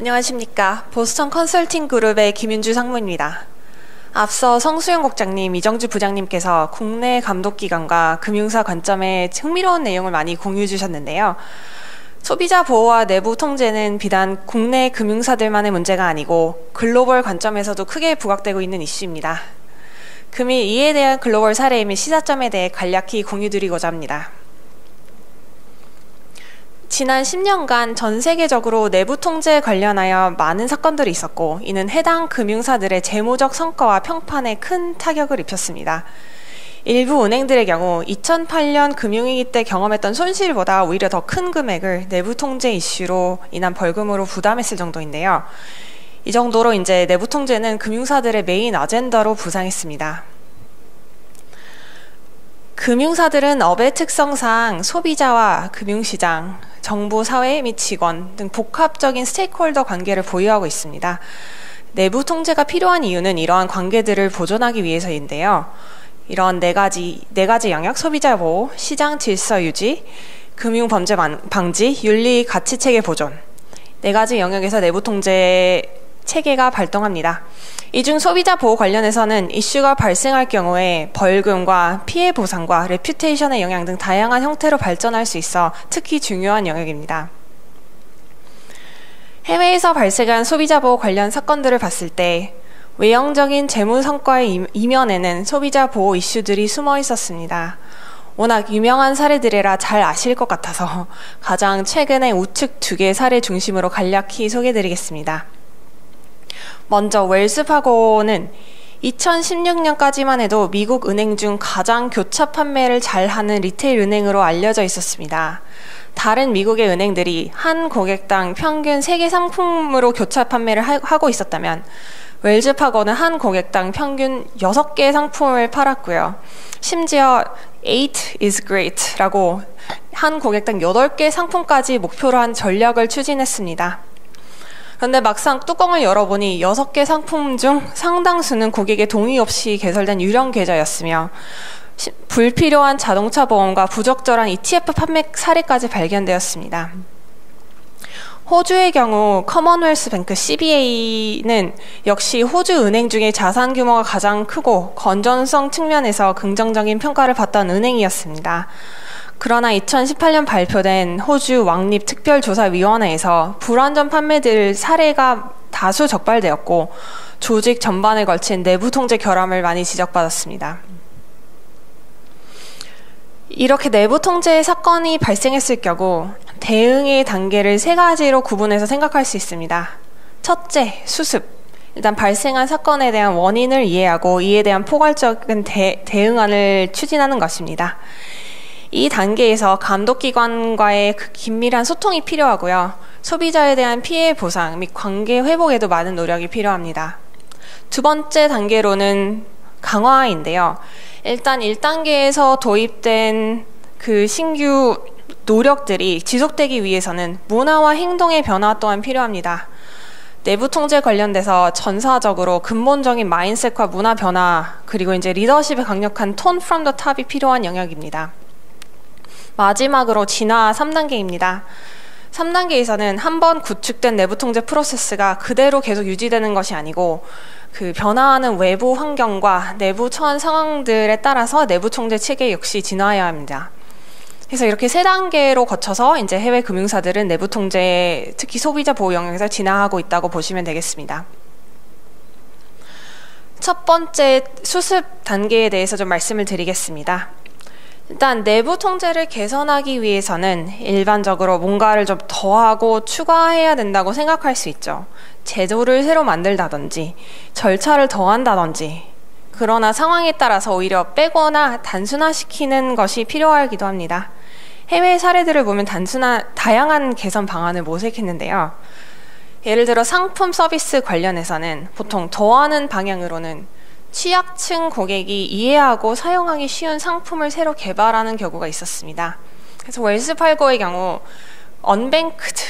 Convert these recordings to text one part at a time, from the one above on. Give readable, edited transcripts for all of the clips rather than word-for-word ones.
안녕하십니까. 보스턴 컨설팅 그룹의 김윤주 상무입니다. 앞서 성수영 국장님, 이정주 부장님께서 국내 감독기관과 금융사 관점에 흥미로운 내용을 많이 공유해 주셨는데요. 소비자 보호와 내부 통제는 비단 국내 금융사들만의 문제가 아니고 글로벌 관점에서도 크게 부각되고 있는 이슈입니다. 금일 이에 대한 글로벌 사례 및 시사점에 대해 간략히 공유드리고자 합니다. 지난 10년간 전 세계적으로 내부 통제에 관련하여 많은 사건들이 있었고, 이는 해당 금융사들의 재무적 성과와 평판에 큰 타격을 입혔습니다. 일부 은행들의 경우 2008년 금융위기 때 경험했던 손실보다 오히려 더 큰 금액을 내부 통제 이슈로 인한 벌금으로 부담했을 정도인데요. 이 정도로 이제 내부 통제는 금융사들의 메인 아젠다로 부상했습니다. 금융사들은 업의 특성상 소비자와 금융시장, 정부, 사회 및 직원 등 복합적인 스테이크홀더 관계를 보유하고 있습니다. 내부 통제가 필요한 이유는 이러한 관계들을 보존하기 위해서인데요. 이런 네 가지 영역, 소비자 보호, 시장 질서 유지, 금융 범죄 방지, 윤리 가치 체계 보존, 네 가지 영역에서 내부 통제 체계가 발동합니다. 이 중 소비자 보호 관련해서는 이슈가 발생할 경우에 벌금과 피해 보상과 레퓨테이션의 영향 등 다양한 형태로 발전할 수 있어 특히 중요한 영역입니다. 해외에서 발생한 소비자 보호 관련 사건들을 봤을 때 외형적인 재무 성과의 이면에는 소비자 보호 이슈들이 숨어 있었습니다. 워낙 유명한 사례들이라 잘 아실 것 같아서 가장 최근의 우측 두 개의 사례 중심으로 간략히 소개해드리겠습니다. 먼저 웰스파고는 2016년까지만 해도 미국 은행 중 가장 교차 판매를 잘하는 리테일 은행으로 알려져 있었습니다. 다른 미국의 은행들이 한 고객당 평균 3개 상품으로 교차 판매를 하고 있었다면 웰스파고는 한 고객당 평균 6개의 상품을 팔았고요. 심지어 8 is great 라고 한 고객당 8개 상품까지 목표로 한 전략을 추진했습니다. 그런데 막상 뚜껑을 열어보니 6개 상품 중 상당수는 고객의 동의 없이 개설된 유령 계좌였으며 불필요한 자동차 보험과 부적절한 ETF 판매 사례까지 발견되었습니다. 호주의 경우 커먼웰스 뱅크 CBA는 역시 호주 은행 중에 자산 규모가 가장 크고 건전성 측면에서 긍정적인 평가를 받던 은행이었습니다. 그러나 2018년 발표된 호주 왕립특별조사위원회에서 불완전 판매들 사례가 다수 적발되었고 조직 전반에 걸친 내부 통제 결함을 많이 지적받았습니다. 이렇게 내부 통제 사건이 발생했을 경우 대응의 단계를 3가지로 구분해서 생각할 수 있습니다. 첫째, 수습. 일단 발생한 사건에 대한 원인을 이해하고 이에 대한 포괄적인 대응안을 추진하는 것입니다. 이 단계에서 감독기관과의 긴밀한 소통이 필요하고요. 소비자에 대한 피해 보상 및 관계 회복에도 많은 노력이 필요합니다. 두 번째 단계로는 강화인데요. 일단 1단계에서 도입된 그 신규 노력들이 지속되기 위해서는 문화와 행동의 변화 또한 필요합니다. 내부 통제 관련돼서 전사적으로 근본적인 마인드셋과 문화 변화, 그리고 이제 리더십의 강력한 톤 from the top이 필요한 영역입니다. 마지막으로 진화 3단계입니다. 3단계에서는 한번 구축된 내부 통제 프로세스가 그대로 계속 유지되는 것이 아니고 그 변화하는 외부 환경과 내부 처한 상황들에 따라서 내부 통제 체계 역시 진화해야 합니다. 그래서 이렇게 3단계로 거쳐서 이제 해외 금융사들은 내부 통제, 특히 소비자 보호 영역에서 진화하고 있다고 보시면 되겠습니다. 첫 번째 수습 단계에 대해서 좀 말씀을 드리겠습니다. 일단 내부 통제를 개선하기 위해서는 일반적으로 뭔가를 좀 더하고 추가해야 된다고 생각할 수 있죠. 제도를 새로 만들다든지 절차를 더한다든지, 그러나 상황에 따라서 오히려 빼거나 단순화시키는 것이 필요하기도 합니다. 해외 사례들을 보면 다양한 개선 방안을 모색했는데요. 예를 들어 상품 서비스 관련해서는 보통 더하는 방향으로는 취약층 고객이 이해하고 사용하기 쉬운 상품을 새로 개발하는 경우가 있었습니다. 그래서 웰스팔고의 경우 언뱅크드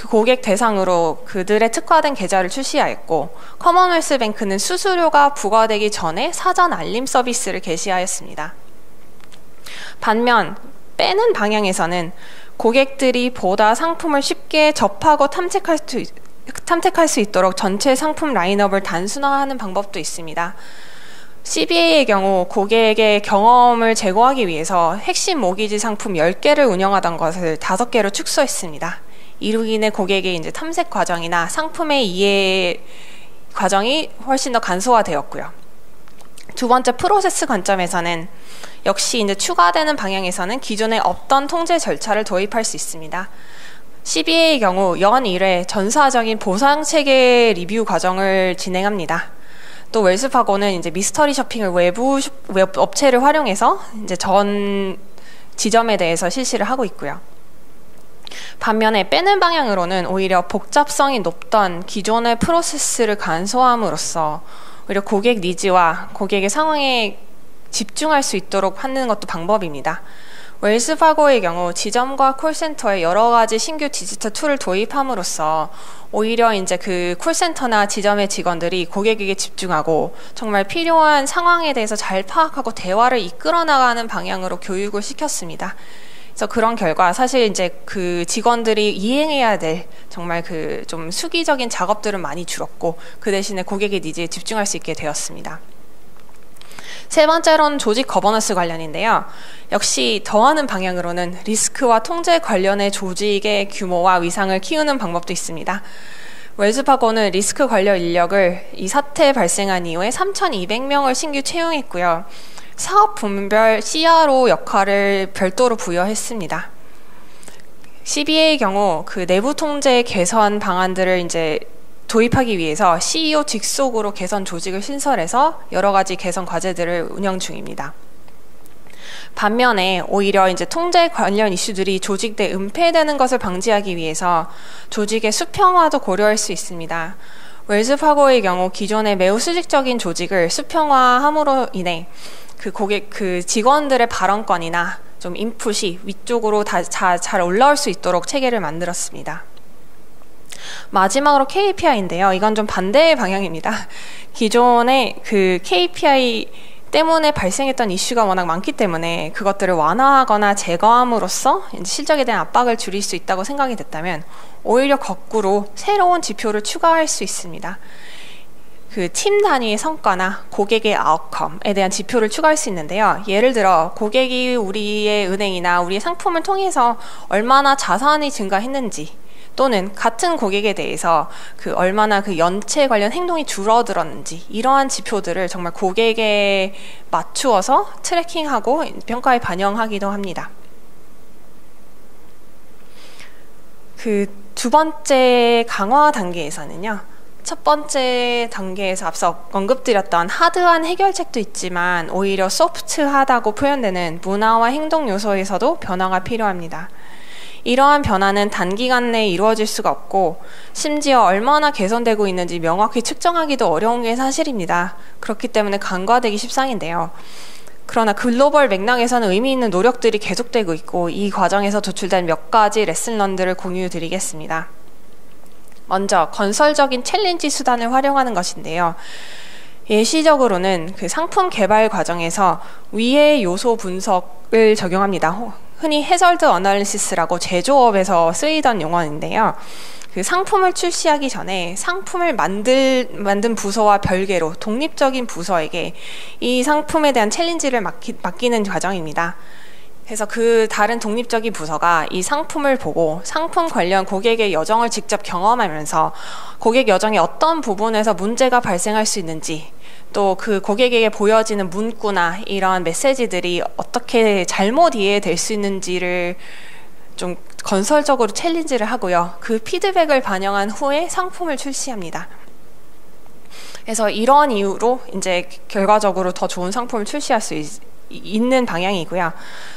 고객 대상으로 그들의 특화된 계좌를 출시하였고, 커먼웰스 뱅크는 수수료가 부과되기 전에 사전 알림 서비스를 개시하였습니다. 반면 빼는 방향에서는 고객들이 보다 상품을 쉽게 접하고 탐색할 탐색할 수 있도록 전체 상품 라인업을 단순화하는 방법도 있습니다. CBA의 경우 고객의 경험을 제고하기 위해서 핵심 모기지 상품 10개를 운영하던 것을 5개로 축소했습니다. 이로 인해 고객의 이제 탐색 과정이나 상품의 이해 과정이 훨씬 더 간소화되었고요. 두 번째, 프로세스 관점에서는 역시 이제 추가되는 방향에서는 기존에 없던 통제 절차를 도입할 수 있습니다. CBA의 경우 연 1회 전사적인 보상 체계 리뷰 과정을 진행합니다. 또 웰스파고는 이제 미스터리 쇼핑을 외부 업체를 활용해서 이제 전 지점에 대해서 실시를 하고 있고요. 반면에 빼는 방향으로는 오히려 복잡성이 높던 기존의 프로세스를 간소함으로써 오히려 고객 니즈와 고객의 상황에 집중할 수 있도록 하는 것도 방법입니다. 웰스파고의 경우 지점과 콜센터에 여러 가지 신규 디지털 툴을 도입함으로써 오히려 이제 그 콜센터나 지점의 직원들이 고객에게 집중하고 정말 필요한 상황에 대해서 잘 파악하고 대화를 이끌어 나가는 방향으로 교육을 시켰습니다. 그래서 그런 결과 사실 이제 그 직원들이 이행해야 될 정말 그 좀 수기적인 작업들은 많이 줄었고 그 대신에 고객의 니즈에 집중할 수 있게 되었습니다. 세 번째로는 조직 거버넌스 관련인데요. 역시 더하는 방향으로는 리스크와 통제 관련의 조직의 규모와 위상을 키우는 방법도 있습니다. 웰스파고는 리스크 관련 인력을 이 사태 발생한 이후에 3,200명을 신규 채용했고요. 사업 분별 CRO 역할을 별도로 부여했습니다. CBA의 경우 그 내부 통제 개선 방안들을 이제 도입하기 위해서 CEO 직속으로 개선 조직을 신설해서 여러 가지 개선 과제들을 운영 중입니다. 반면에 오히려 이제 통제 관련 이슈들이 조직 내 은폐되는 것을 방지하기 위해서 조직의 수평화도 고려할 수 있습니다. 웰스파고의 경우 기존의 매우 수직적인 조직을 수평화함으로 인해 그 직원들의 발언권이나 좀 인풋이 위쪽으로 잘 올라올 수 있도록 체계를 만들었습니다. 마지막으로 KPI인데요. 이건 좀 반대의 방향입니다. 기존의 그 KPI 때문에 발생했던 이슈가 워낙 많기 때문에 그것들을 완화하거나 제거함으로써 실적에 대한 압박을 줄일 수 있다고 생각이 됐다면 오히려 거꾸로 새로운 지표를 추가할 수 있습니다. 그 팀 단위의 성과나 고객의 아웃컴에 대한 지표를 추가할 수 있는데요. 예를 들어 고객이 우리의 은행이나 우리의 상품을 통해서 얼마나 자산이 증가했는지 또는 같은 고객에 대해서 그 얼마나 그 연체 관련 행동이 줄어들었는지 이러한 지표들을 정말 고객에 맞추어서 트래킹하고 평가에 반영하기도 합니다. 그 두 번째 강화 단계에서는요. 첫 번째 단계에서 앞서 언급드렸던 하드한 해결책도 있지만 오히려 소프트하다고 표현되는 문화와 행동 요소에서도 변화가 필요합니다. 이러한 변화는 단기간 내에 이루어질 수가 없고 심지어 얼마나 개선되고 있는지 명확히 측정하기도 어려운 게 사실입니다. 그렇기 때문에 간과되기 십상인데요. 그러나 글로벌 맥락에서는 의미 있는 노력들이 계속되고 있고 이 과정에서 도출된 몇 가지 레슨런들을 공유드리겠습니다. 먼저 건설적인 챌린지 수단을 활용하는 것인데요. 예시적으로는 그 상품 개발 과정에서 위의 요소 분석을 적용합니다. 흔히 해설드 어널리시스라고 제조업에서 쓰이던 용어인데요. 그 상품을 출시하기 전에 상품을 만든 부서와 별개로 독립적인 부서에게 이 상품에 대한 챌린지를 맡기는 과정입니다. 그래서 그 다른 독립적인 부서가 이 상품을 보고 상품 관련 고객의 여정을 직접 경험하면서 고객 여정의 어떤 부분에서 문제가 발생할 수 있는지 또 그 고객에게 보여지는 문구나 이러한 메시지들이 어떻게 잘못 이해될 수 있는지를 좀 건설적으로 챌린지를 하고요. 그 피드백을 반영한 후에 상품을 출시합니다. 그래서 이런 이유로 이제 결과적으로 더 좋은 상품을 출시할 수 있는 방향이고요.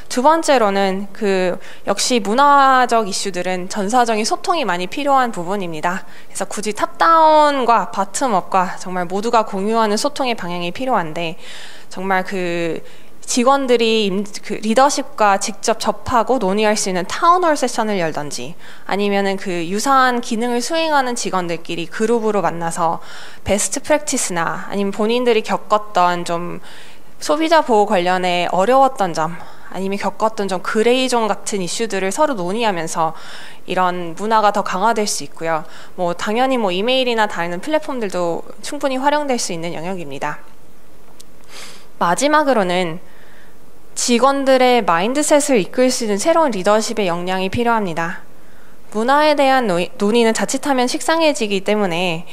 두 번째로는 그 역시 문화적 이슈들은 전사적인 소통이 많이 필요한 부분입니다. 그래서 굳이 탑다운과 바텀업과 정말 모두가 공유하는 소통의 방향이 필요한데 정말 그 직원들이 그 리더십과 직접 접하고 논의할 수 있는 타운홀 세션을 열던지 아니면은 그 유사한 기능을 수행하는 직원들끼리 그룹으로 만나서 베스트 프랙티스나 아니면 본인들이 겪었던 좀 소비자 보호 관련해 어려웠던 점 아니면 겪었던 좀 그레이존 같은 이슈들을 서로 논의하면서 이런 문화가 더 강화될 수 있고요. 당연히 이메일이나 다른 플랫폼들도 충분히 활용될 수 있는 영역입니다. 마지막으로는 직원들의 마인드셋을 이끌 수 있는 새로운 리더십의 역량이 필요합니다. 문화에 대한 논의는 자칫하면 식상해지기 때문에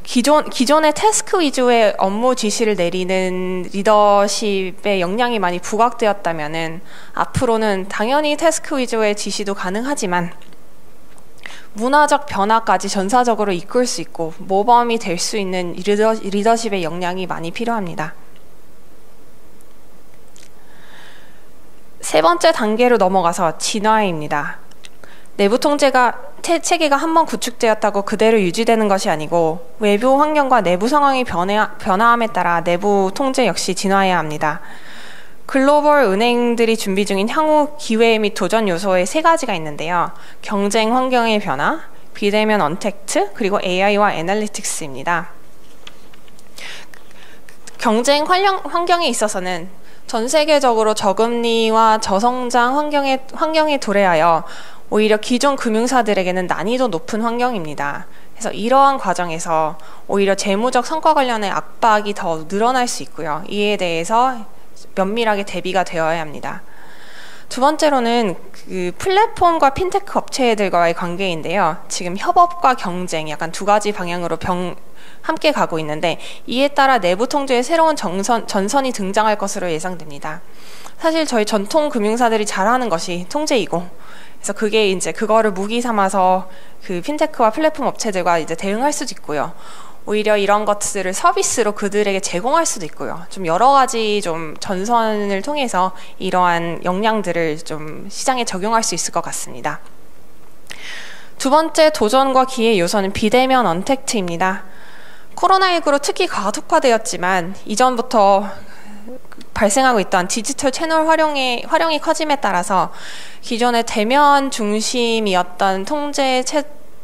기존의 태스크 위주의 업무 지시를 내리는 리더십의 역량이 많이 부각되었다면은 앞으로는 당연히 태스크 위주의 지시도 가능하지만 문화적 변화까지 전사적으로 이끌 수 있고 모범이 될 수 있는 리더십의 역량이 많이 필요합니다. 세 번째 단계로 넘어가서 진화입니다. 내부 통제가 체계가 한번 구축되었다고 그대로 유지되는 것이 아니고 외부 환경과 내부 상황이 변화함에 따라 내부 통제 역시 진화해야 합니다. 글로벌 은행들이 준비 중인 향후 기회 및 도전 요소의 세 가지가 있는데요. 경쟁 환경의 변화, 비대면 언택트, 그리고 AI와 애널리틱스입니다. 경쟁 환경에 있어서는 전 세계적으로 저금리와 저성장 환경에 도래하여 오히려 기존 금융사들에게는 난이도 높은 환경입니다. 그래서 이러한 과정에서 오히려 재무적 성과 관련의 압박이 더 늘어날 수 있고요. 이에 대해서 면밀하게 대비가 되어야 합니다. 두 번째로는 플랫폼과 핀테크 업체들과의 관계인데요. 지금 협업과 경쟁 약간 두 가지 방향으로 함께 가고 있는데 이에 따라 내부 통제의 새로운 전선이 등장할 것으로 예상됩니다. 사실 저희 전통 금융사들이 잘하는 것이 통제이고 그래서 그게 이제 그거를 무기 삼아서 핀테크와 플랫폼 업체들과 이제 대응할 수도 있고요. 오히려 이런 것들을 서비스로 그들에게 제공할 수도 있고요. 좀 여러 가지 좀 전선을 통해서 이러한 역량들을 좀 시장에 적용할 수 있을 것 같습니다. 두 번째 도전과 기회 요소는 비대면 언택트입니다. 코로나19로 특히 가속화되었지만 이전부터 발생하고 있던 디지털 채널 활용이 커짐에 따라서 기존의 대면 중심이었던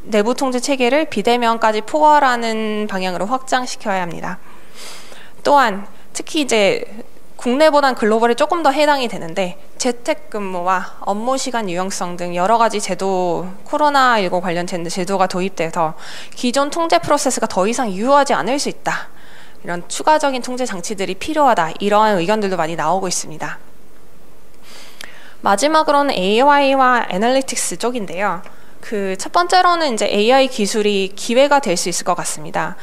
내부 통제 체계를 비대면까지 포괄하는 방향으로 확장시켜야 합니다. 또한 특히 이제 국내보단 글로벌에 조금 더 해당이 되는데 재택근무와 업무 시간 유연성 등 여러 가지 코로나19 관련된 제도가 도입돼서 기존 통제 프로세스가 더 이상 유효하지 않을 수 있다. 이런 추가적인 통제 장치들이 필요하다. 이러한 의견들도 많이 나오고 있습니다. 마지막으로는 AI와 애널리틱스 쪽인데요. 첫 번째로는 이제 AI 기술이 기회가 될 수 있을 것 같습니다.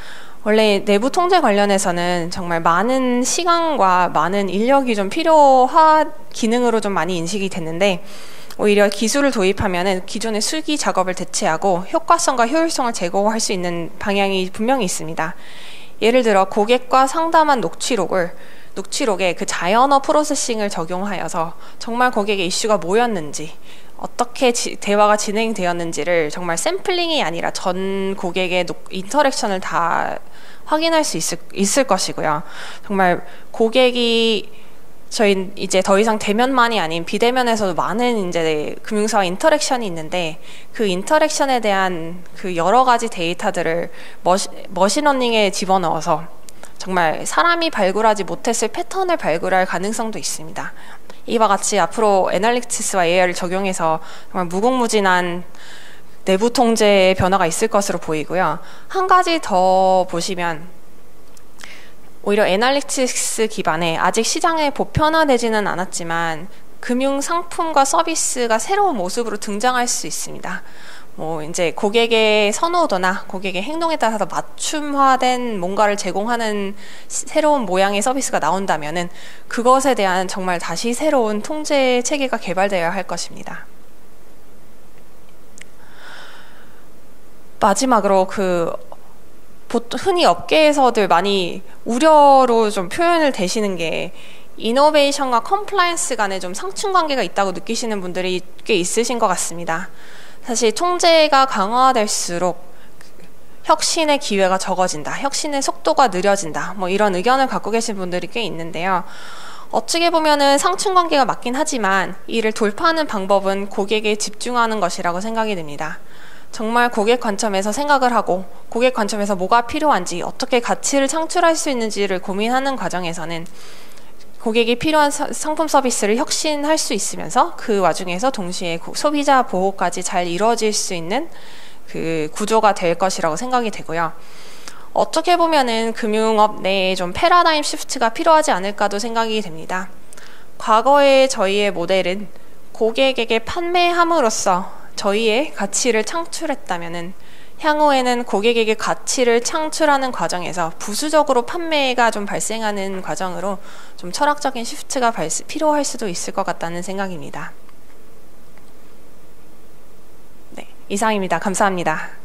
원래 내부 통제 관련해서는 정말 많은 시간과 많은 인력이 좀 필요한 기능으로 좀 많이 인식이 됐는데 오히려 기술을 도입하면은 기존의 수기 작업을 대체하고 효과성과 효율성을 제고할 수 있는 방향이 분명히 있습니다. 예를 들어 고객과 상담한 녹취록에 자연어 프로세싱을 적용하여서 정말 고객의 이슈가 뭐였는지 어떻게 대화가 진행되었는지를 정말 샘플링이 아니라 전 고객의 인터랙션을 다 확인할 수 있을 것이고요. 정말 고객이 저희 이제 더 이상 대면만이 아닌 비대면에서도 많은 이제 금융사와 인터랙션이 있는데 그 인터랙션에 대한 여러 가지 데이터들을 머신러닝에 집어넣어서 정말 사람이 발굴하지 못했을 패턴을 발굴할 가능성도 있습니다. 이와 같이 앞으로 애널리틱스와 AI를 적용해서 정말 무궁무진한 내부 통제의 변화가 있을 것으로 보이고요. 한 가지 더 보시면 오히려 애널리틱스 기반에 아직 시장에 보편화되지는 않았지만 금융 상품과 서비스가 새로운 모습으로 등장할 수 있습니다. 이제 고객의 선호도나 고객의 행동에 따라서 맞춤화된 뭔가를 제공하는 새로운 모양의 서비스가 나온다면은 그것에 대한 정말 다시 새로운 통제 체계가 개발되어야 할 것입니다. 마지막으로 흔히 업계에서들 많이 우려로 좀 표현을 대시는 게 이노베이션과 컴플라이언스 간에 좀 상충관계가 있다고 느끼시는 분들이 꽤 있으신 것 같습니다. 사실 통제가 강화될수록 혁신의 기회가 적어진다. 혁신의 속도가 느려진다. 이런 의견을 갖고 계신 분들이 꽤 있는데요. 어떻게 보면은 상충관계가 맞긴 하지만 이를 돌파하는 방법은 고객에 집중하는 것이라고 생각이 됩니다. 정말 고객 관점에서 생각을 하고 고객 관점에서 뭐가 필요한지 어떻게 가치를 창출할 수 있는지를 고민하는 과정에서는 고객이 필요한 상품 서비스를 혁신할 수 있으면서 그 와중에서 동시에 소비자 보호까지 잘 이루어질 수 있는 그 구조가 될 것이라고 생각이 되고요. 어떻게 보면은 금융업 내에 좀 패러다임 시프트가 필요하지 않을까도 생각이 됩니다. 과거의 저희의 모델은 고객에게 판매함으로써 저희의 가치를 창출했다면은 향후에는 고객에게 가치를 창출하는 과정에서 부수적으로 판매가 좀 발생하는 과정으로 좀 철학적인 시프트가 필요할 수도 있을 것 같다는 생각입니다. 네, 이상입니다. 감사합니다.